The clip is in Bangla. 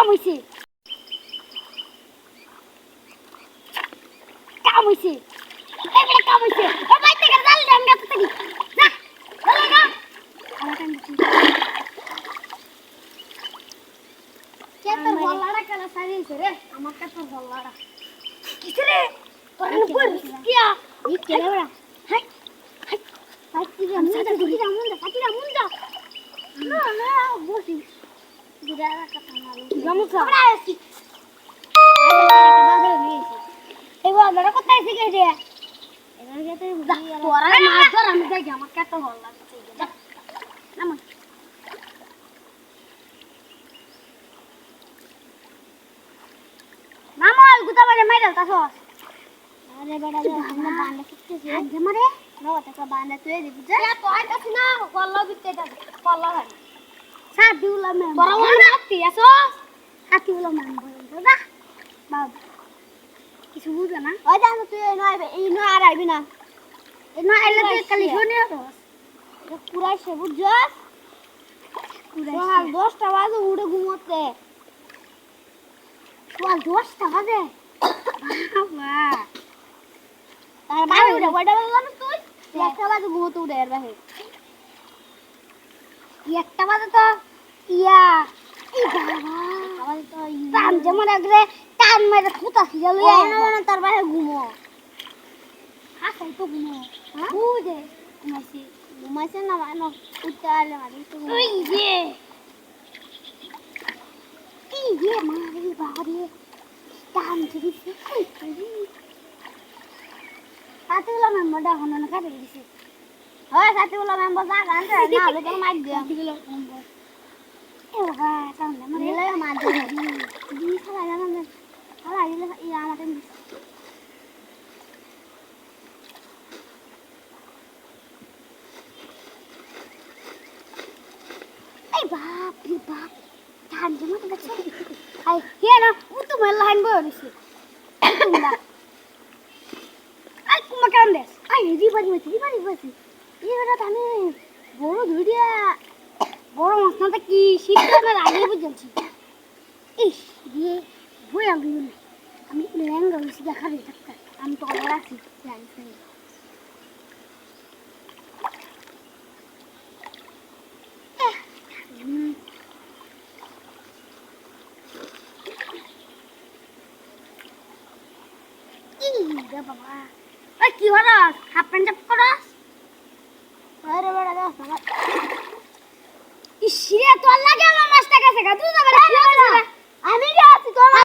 কাম হইছে কাম হইছে এবারে কাম হইছে ও ভাই থেকে জাল দে আমি গাছ থেকে যা চলে না আমার কাম দিছি কে তোর বল্লাড়া কেন সারিয়েছে রে আমার কাছে তোর বল্লাড়া কিছে রে তোর উপর কিয়া এই কেলে বড়া হাই হাই পাতি রে মুন্ডা না না বসি দিদারা কথা মারু গামুছা আমরা আসি বাজারে নিয়েছি এই বাজারে কোথায় শিখে দে এবার যেতে তোরা মাছ ধর আমি যাই আমার কত ভালো লাগছে যা নাম মামা গুতা বারে মাইরাল তাছস আরে বড় আমরা বান্দা শিখতেছি আজ মারে নাও টাকা বান্দা তুই দিবি যা কয় কাছে না কল্লা বিতে দা কল্লা ভাই সাদিউলা ম্যাম বড় বড় নাতি আসস সাদিউলা ম্যাম বল দা বাবা কিছু বুঝা না ওই যা তুই এই নয় আর আইবি না এই নয় আইলে তুই কালি শুনি হস পুরাই সে বুঝছস পুরাই 10টা বাজে উড়ে ঘুমোতে সকাল 10টা বাজে বাবা তার বাবা উড়ে কয়টা বাজে জানিস তুই 1টা বাজে ঘুমোতে উড়ে এর বাহে 1টা বাজে তো ইয়া এই বাবা আমাদের তো টান যেমন একরে টান মেরে ফুটা ছিল না তার বাহে ঘুমো হাসাই তো ঘুমো হ্যাঁ বুঝে ঘুমাইছে না মানে উঠতে আলে মানে ওই যে মারি বাড়ি টান দিছে কই কই সাথীগুলো মেম্বারটা হন না কাটে দিছে হয় সাথীগুলো মেম্বার যা গান না হলে তো মার দিও সাথীগুলো মেম্বার এ বাবা সামনে মানে এলে মার দি খালা জানা না খালা দিলে ই আমাদের এই বাপ রে বাপ টান জমা তো দেখছ আই কে না ও তো মেলা হাইন বই দিছে আই কুমা কান দেস আই রি বাড়ি বসি এবারে আমি বড় ধুরিয়া বড় মাছটা কি শীতকালের আগে বুঝছি ইস দিয়ে বই আমি লেহেঙ্গা হয়েছি দেখাবি থাকতে আমি তো অর্ডার আছি জানিস বাবা ওই কি হলো হাফ প্যান্ট করো